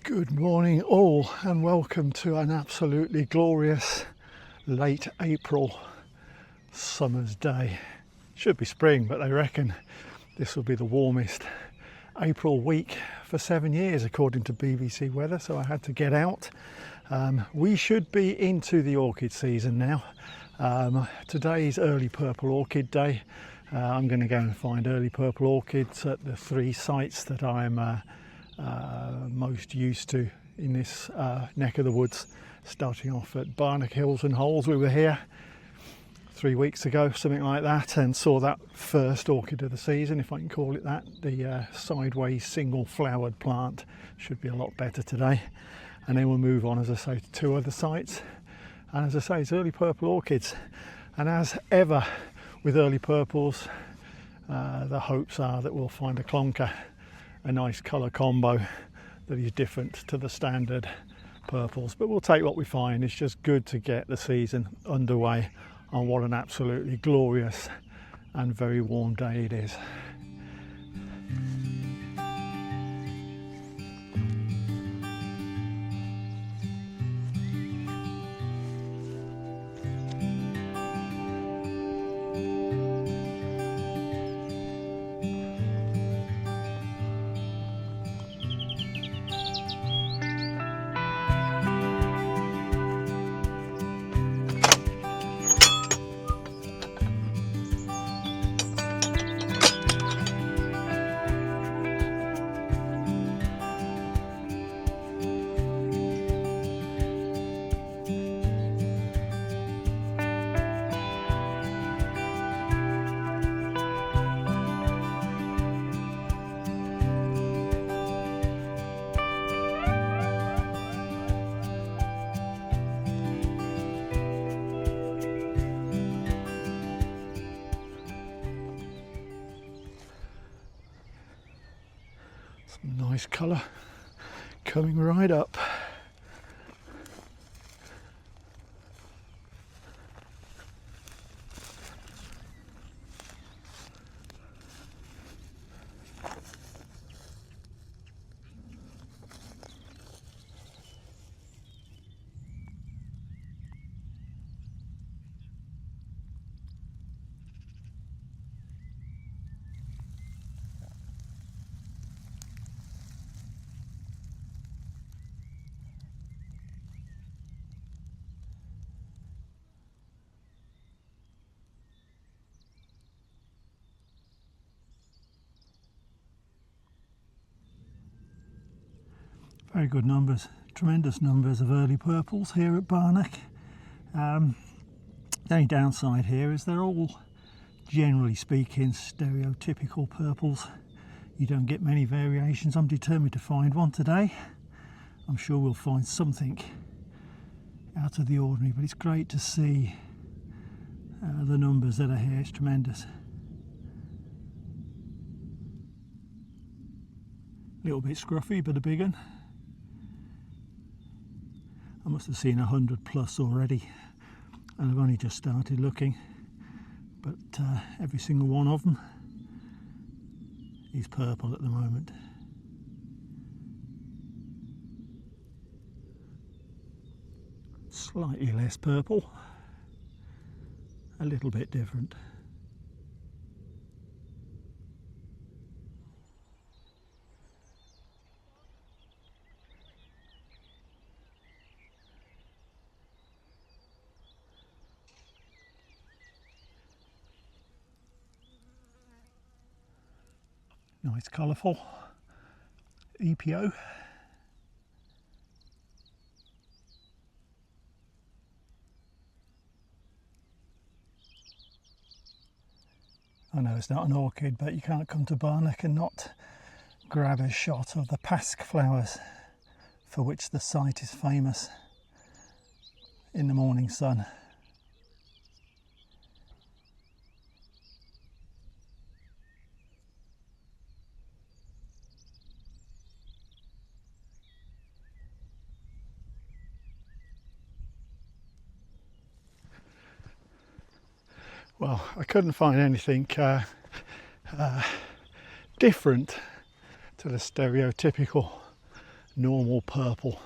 Good morning all, and welcome to an absolutely glorious late April summer's day. Should be spring, but they reckon this will be the warmest April week for 7 years according to BBC weather, so I had to get out. We should be into the orchid season now. Today's Early Purple Orchid Day. I'm going to go and find early purple orchids at the 3 sites that I'm most used to in this neck of the woods, starting off at Barnack Hills and Holes. We were here 3 weeks ago, something like that, and saw that first orchid of the season, if I can call it that. The sideways single flowered plant should be a lot better today, and then we'll move on, as I say, to 2 other sites. And as I say, it's early purple orchids, and as ever with early purples, the hopes are that we'll find a clonker, a nice colour combo that is different to the standard purples, but we'll take what we find. It's just good to get the season underway on what an absolutely glorious and very warm day it is. Nice colour coming right up. Very good numbers, tremendous numbers of early purples here at Barnack. The only downside here is they're all, generally speaking, stereotypical purples. You don't get many variations. I'm determined to find one today. I'm sure we'll find something out of the ordinary, but it's great to see the numbers that are here. It's tremendous. A little bit scruffy, but a big one. I must have seen 100 plus already, and I've only just started looking, but every single one of them is purple at the moment. Slightly less purple, a little bit different. Nice colourful EPO. I know it's not an orchid, but you can't come to Barnack and not grab a shot of the pasque flowers, for which the site is famous, in the morning sun. Well, I couldn't find anything different to the stereotypical normal purple,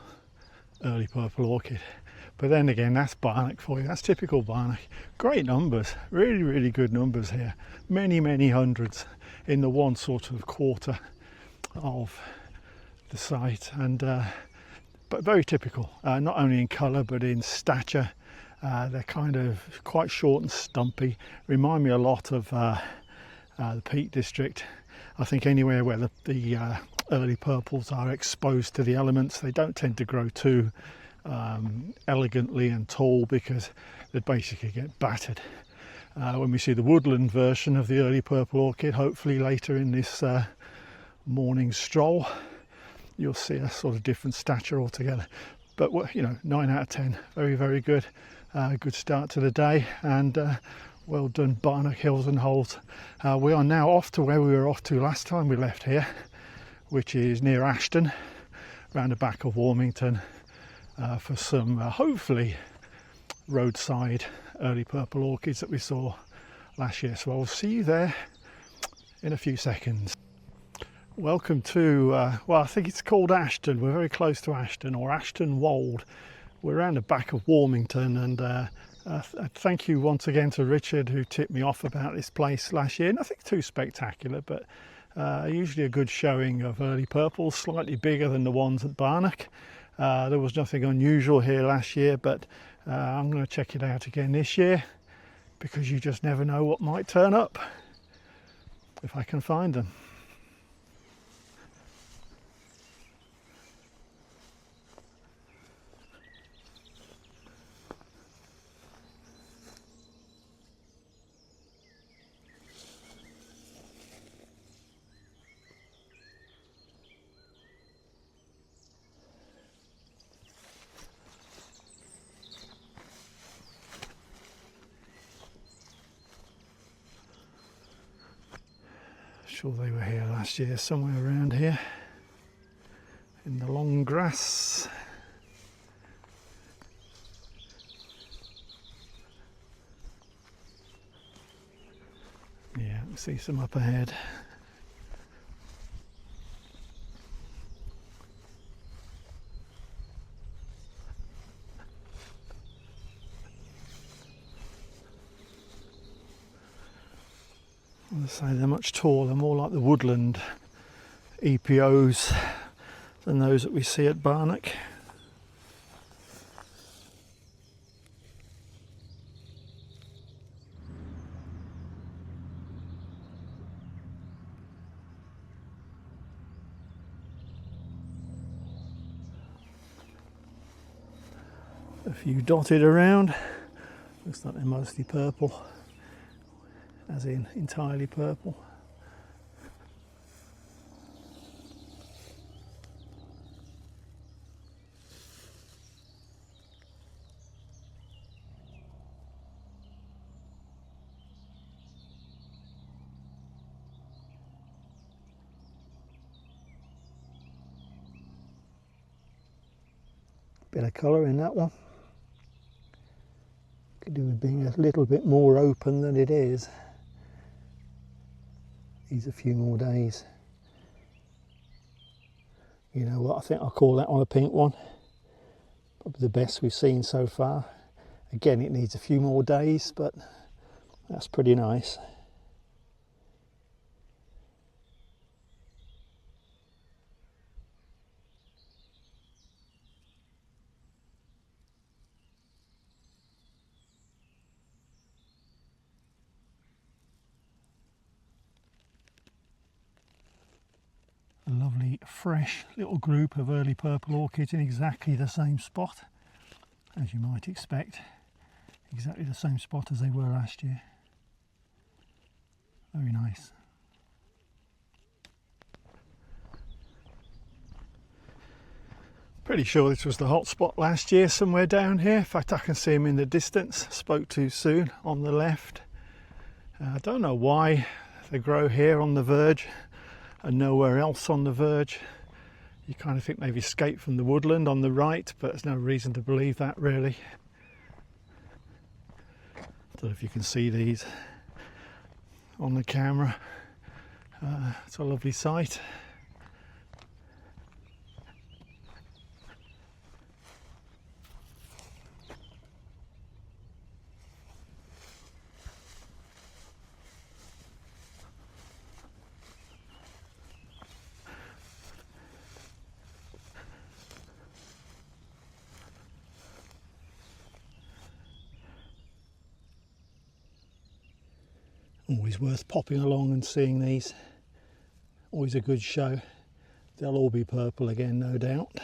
early purple orchid. But then again, that's Barnack for you. That's typical Barnack. Great numbers, really, really good numbers here. Many, many hundreds in the one sort of quarter of the site, and but very typical, not only in colour but in stature. They're kind of quite short and stumpy, remind me a lot of the Peak District. I think anywhere where the early purples are exposed to the elements, they don't tend to grow too elegantly and tall, because they basically get battered. When we see the woodland version of the early purple orchid, hopefully later in this morning stroll, you'll see a sort of different stature altogether. But you know, 9 out of 10, very, very good. Good start to the day, and well done, Barnack Hills and Holds. We are now off to where we were off to last time we left here, which is near Ashton, round the back of Warmington, for some hopefully roadside early purple orchids that we saw last year. So I'll see you there in a few seconds. Welcome to, well, I think it's called Ashton. We're very close to Ashton, or Ashton Wold. We're around the back of Warmington, and thank you once again to Richard, who tipped me off about this place last year. Nothing too spectacular, but usually a good showing of early purples, slightly bigger than the ones at Barnack. There was nothing unusual here last year, but I'm going to check it out again this year, because you just never know what might turn up if I can find them. Sure they were here last year, somewhere around here in the long grass. Yeah, I see some up ahead. I say they're much taller, more like the woodland EPOs than those that we see at Barnack. A few dotted around, looks like they're mostly purple, as in entirely purple. Bit of colour in that one. Could do with being a little bit more open than it is. Needs a few more days. You know what, I think I'll call that one a pink one. Probably the best we've seen so far. Again, it needs a few more days, but that's pretty nice. A lovely fresh little group of early purple orchids in exactly the same spot, as you might expect. Exactly the same spot as they were last year. Very nice. Pretty sure this was the hot spot last year, somewhere down here. In fact, I can see them in the distance. Spoke too soon, on the left. I don't know why they grow here on the verge and nowhere else on the verge. You kind of think they've escaped from the woodland on the right, but there's no reason to believe that, really. I don't know if you can see these on the camera. It's a lovely sight. Always worth popping along and seeing these. Always a good show. They'll all be purple again, no doubt.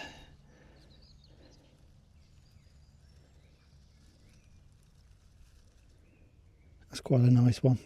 That's quite a nice one.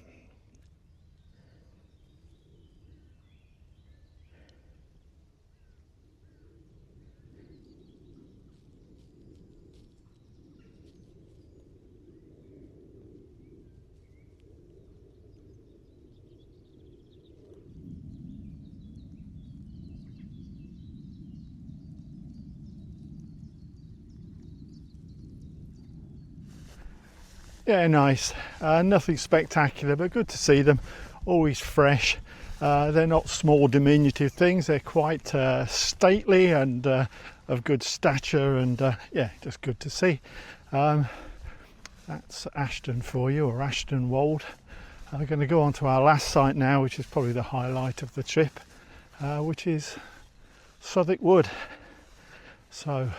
Yeah, nice. Nothing spectacular, but good to see them. Always fresh. They're not small diminutive things. They're quite stately and of good stature, and yeah, just good to see. That's Ashton for you, or Ashton Wold. I'm going to go on to our last site now, which is probably the highlight of the trip, which is Southwick Wood. So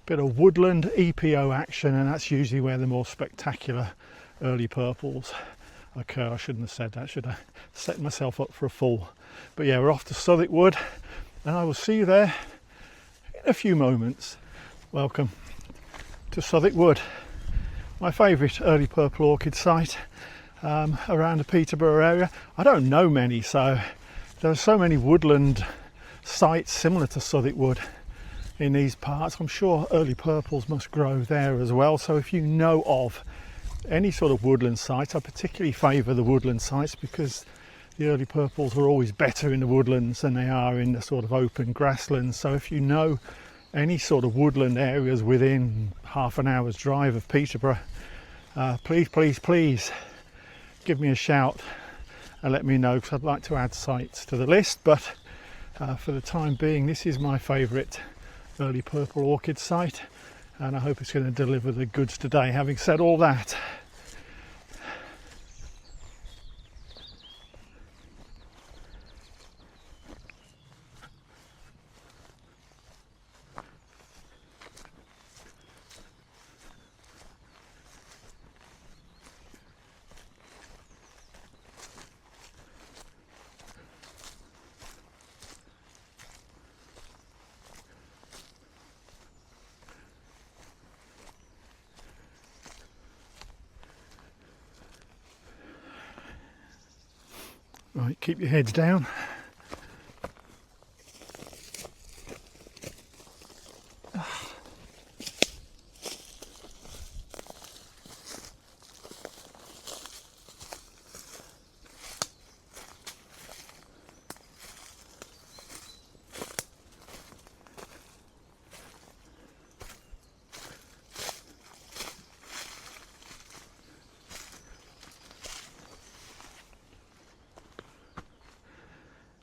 bit of woodland EPO action, and that's usually where the more spectacular early purples occur. I shouldn't have said that, should I? Set myself up for a fall. But yeah, we're off to Southwick Wood, and I will see you there in a few moments. Welcome to Southwick Wood, my favourite early purple orchid site around the Peterborough area. I don't know many, so there are so many woodland sites similar to Southwick Wood in these parts. I'm sure early purples must grow there as well, so if you know of any sort of woodland site, I particularly favour the woodland sites because the early purples are always better in the woodlands than they are in the sort of open grasslands. So if you know any sort of woodland areas within half an hour's drive of Peterborough, please give me a shout and let me know, because I'd like to add sites to the list. But for the time being, this is my favourite early purple orchid site, and I hope it's going to deliver the goods today. Having said all that, right, keep your heads down.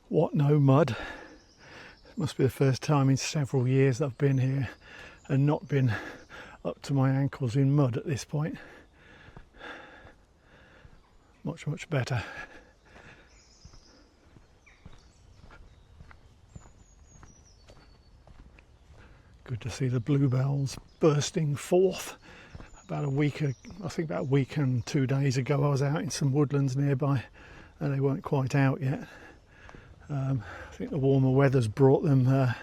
What, no mud? It must be the first time in several years that I've been here and not been up to my ankles in mud at this point. Much better. Good to see the bluebells bursting forth. About a week and 2 days ago I was out in some woodlands nearby and they weren't quite out yet. I think the warmer weather's brought them out.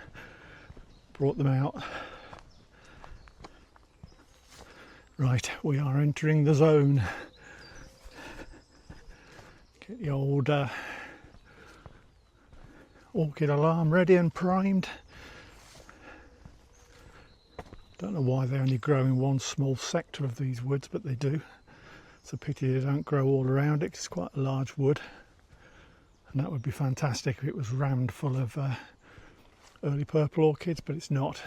Right, we are entering the zone. Get the old orchid alarm ready and primed. Don't know why they only grow in one small sector of these woods, but they do. It's a pity they don't grow all around it, 'cause it's quite a large wood. And that would be fantastic if it was rammed full of early purple orchids, but it's not.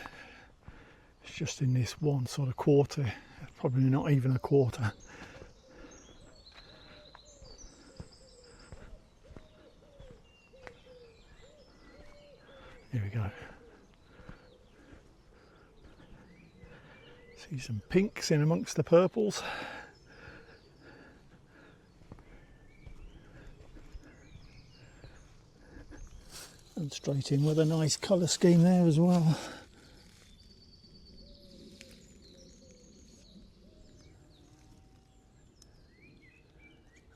It's just in this one sort of quarter, probably not even a quarter. Here we go. See some pinks in amongst the purples. And straight in with a nice colour scheme there as well.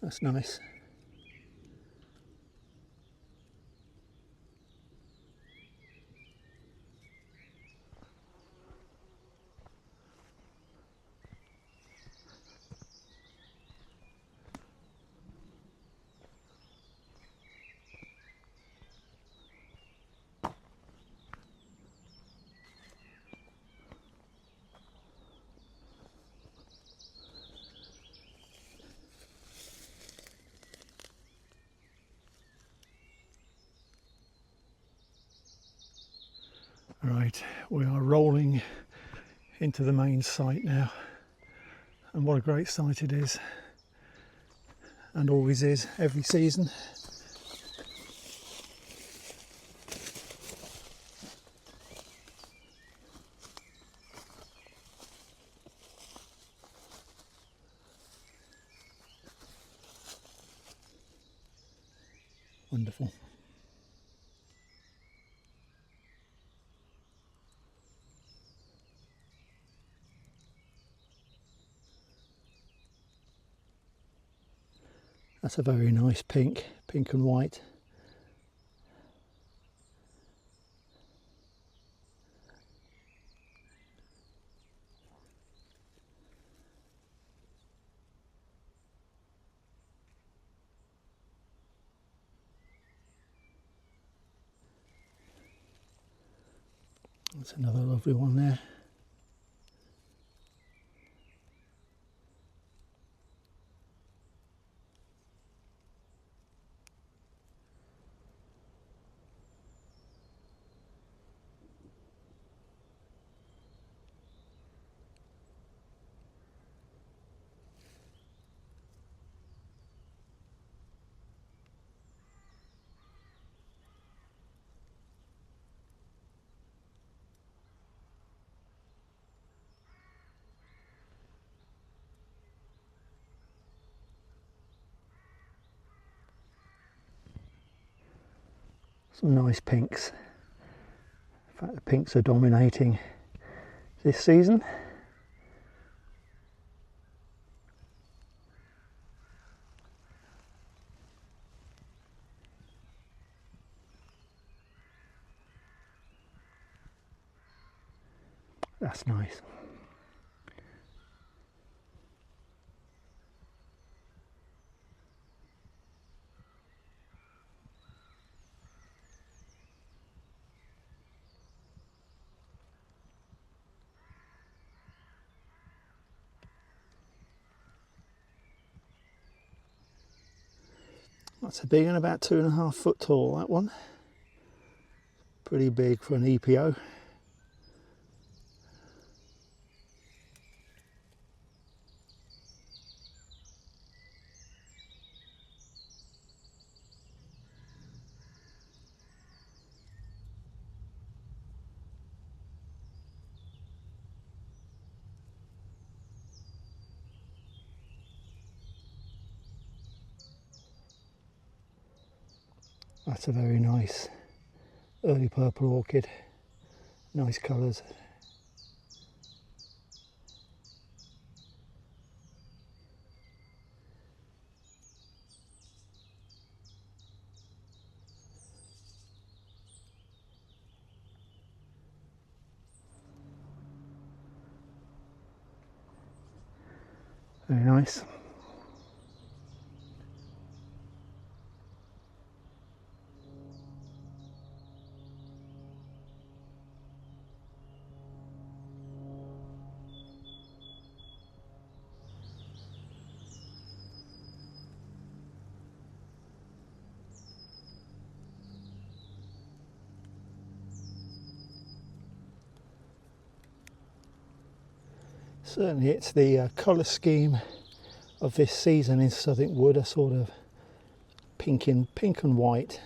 That's nice. Right, we are rolling into the main site now, and what a great site it is, and always is every season. Wonderful. That's a very nice pink and white. That's another lovely one there. Some nice pinks. In fact, the pinks are dominating this season. That's nice. That's a big one, about 2.5 foot tall, that one. Pretty big for an EPO. That's a very nice early purple orchid. Nice colours. Very nice. Certainly it's the colour scheme of this season in Southwick Wood, a sort of pink and white,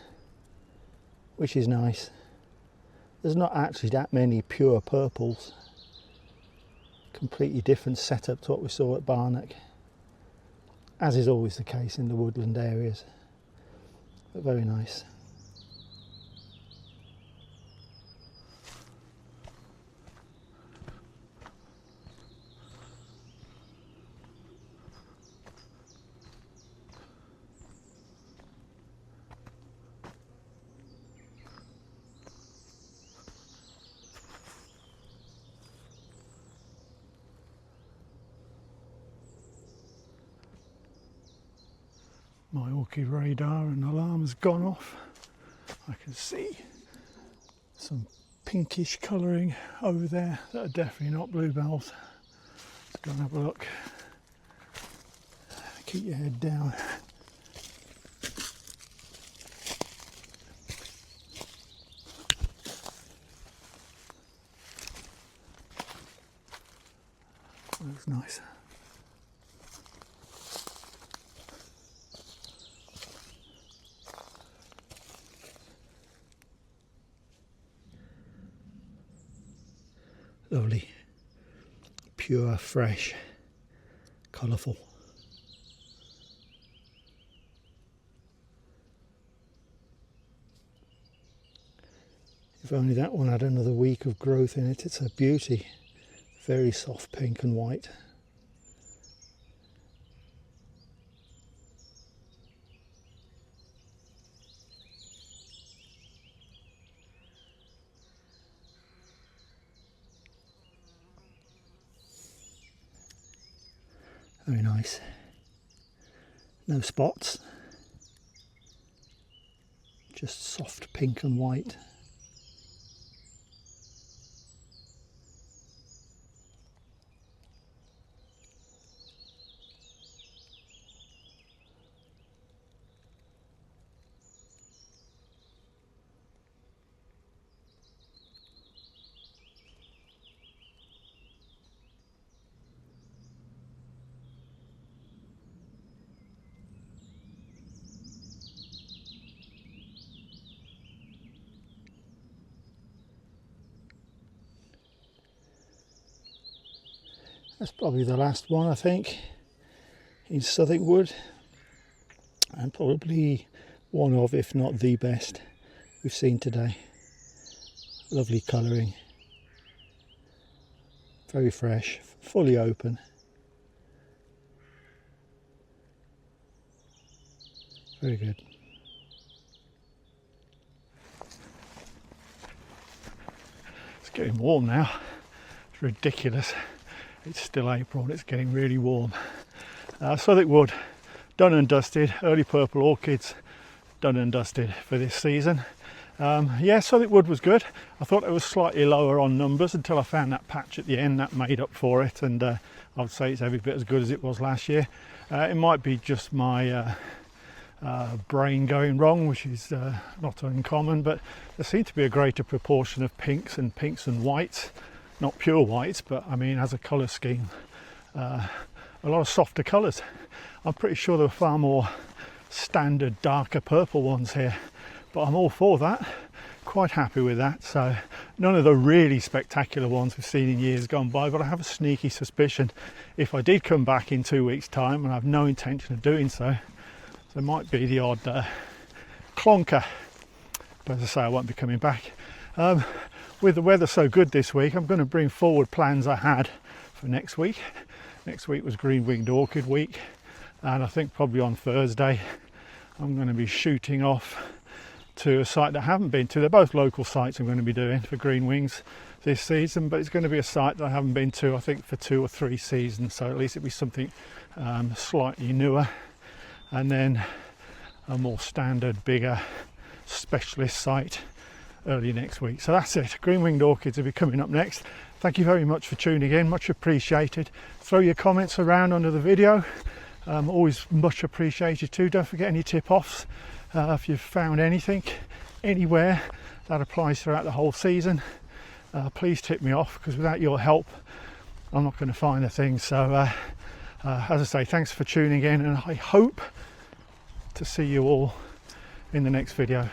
which is nice. There's not actually that many pure purples. Completely different setup to what we saw at Barnack, as is always the case in the woodland areas, but very nice. My orchid radar and alarm has gone off. I can see some pinkish colouring over there that are definitely not bluebells. Let's go and have a look. Keep your head down. Looks nice. Lovely, pure, fresh, colourful. If only that one had another week of growth in it. It's a beauty. Very soft pink and white. Very nice. No spots. Just soft pink and white. That's probably the last one, I think, in Southwick Wood, and probably one of, if not the best we've seen today. Lovely colouring, very fresh, fully open. Very good. It's getting warm now. It's ridiculous. It's still April and it's getting really warm. Southwick Wood, done and dusted. Early Purple Orchids, done and dusted for this season. Yeah, Southwick Wood was good. I thought it was slightly lower on numbers until I found that patch at the end that made up for it, and I would say it's every bit as good as it was last year. It might be just my brain going wrong, which is not uncommon, but there seemed to be a greater proportion of pinks and whites. Not pure whites, but I mean as a colour scheme, a lot of softer colours. I'm pretty sure there were far more standard darker purple ones here, but I'm all for that, quite happy with that. So none of the really spectacular ones we've seen in years gone by, but I have a sneaky suspicion if I did come back in 2 weeks time, and I have no intention of doing so, there might be the odd clonker, but as I say, I won't be coming back. With the weather so good this week, I'm going to bring forward plans I had for next week. Next week was Green Winged Orchid week, and I think probably on Thursday I'm going to be shooting off to a site that I haven't been to. They're both local sites I'm going to be doing for Green Wings this season, but it's going to be a site that I haven't been to, I think, for 2 or 3 seasons, so at least it'll be something slightly newer, and then a more standard, bigger specialist site early next week. So that's it. Green Winged Orchids will be coming up next. Thank you very much for tuning in, much appreciated. Throw your comments around under the video, always much appreciated too. Don't forget any tip-offs if you've found anything anywhere. That applies throughout the whole season. Please tip me off, because without your help I'm not going to find a thing. So as I say, thanks for tuning in, and I hope to see you all in the next video.